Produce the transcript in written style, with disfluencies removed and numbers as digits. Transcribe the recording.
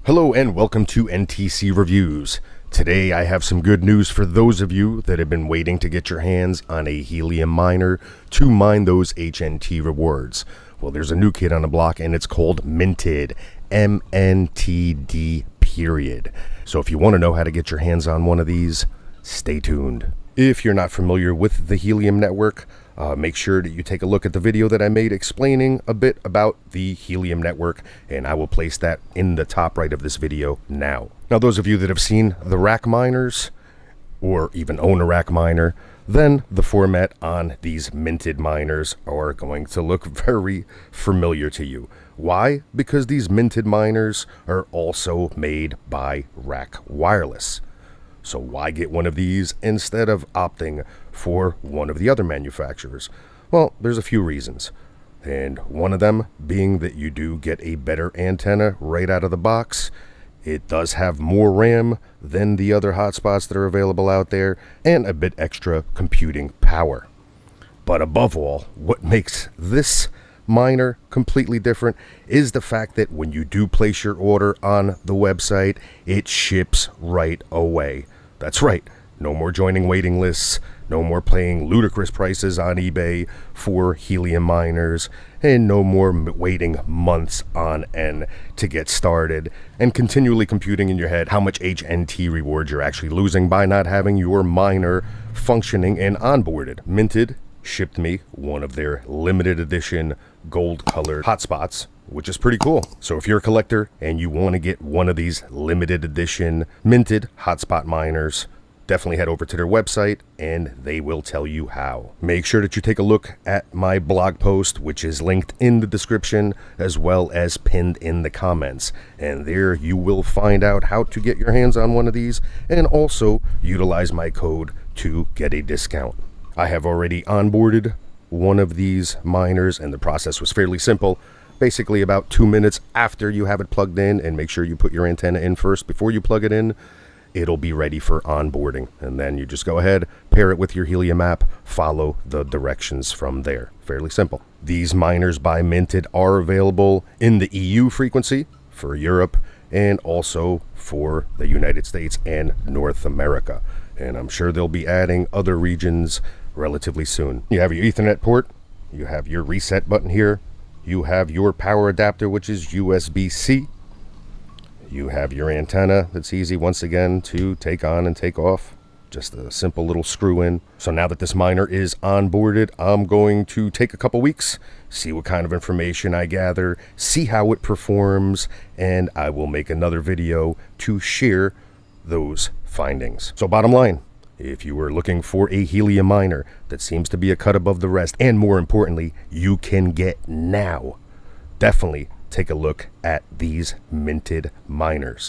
Hello and welcome to NTC Reviews. Today I have some good news for those of you that have been waiting to get your hands on a helium miner to mine those HNT rewards. Well, there's a new kid on the block and it's called MNTD, MNTD period. So if you want to know how to get your hands on one of these, stay tuned. If you're not familiar with the Helium network, make sure that you take a look at the video that I made explaining a bit about the Helium network, and I will place that in the top right of this video now. Now, those of you that have seen the rack miners, or even own a rack miner, then the format on these minted miners are going to look very familiar to you. Why? Because these minted miners are also made by Rack Wireless. So why get one of these instead of opting for one of the other manufacturers? Well, there's a few reasons. And one of them being that you do get a better antenna right out of the box. It does have more RAM than the other hotspots that are available out there, and a bit extra computing power. But above all, what makes this miner completely different is the fact that when you do place your order on the website, it ships right away. That's right, no more joining waiting lists, no more paying ludicrous prices on eBay for helium miners, and no more waiting months on end to get started and continually computing in your head how much HNT rewards you're actually losing by not having your miner functioning and onboarded. MNTD shipped me one of their limited edition gold colored hotspots, which is pretty cool. So if you're a collector and you want to get one of these limited edition minted hotspot miners, definitely head over to their website and they will tell you how. Make sure that you take a look at my blog post, which is linked in the description as well as pinned in the comments. And there you will find out how to get your hands on one of these and also utilize my code to get a discount. I have already onboarded one of these miners and the process was fairly simple. Basically about 2 minutes after you have it plugged in, and make sure you put your antenna in first before you plug it in, it'll be ready for onboarding. And then you just go ahead, pair it with your Helium app, follow the directions from there. Fairly simple. These miners by MNTD are available in the EU frequency for Europe and also for the United States and North America. And I'm sure they'll be adding other regions relatively soon. You have your Ethernet port, you have your reset button here, you have your power adapter, which is USB-C. You have your antenna that's easy once again to take on and take off. Just a simple little screw in. So now that this miner is onboarded, I'm going to take a couple weeks, see what kind of information I gather, see how it performs, and I will make another video to share those findings. So bottom line, if you were looking for a helium miner that seems to be a cut above the rest, and more importantly, you can get now, definitely take a look at these minted miners.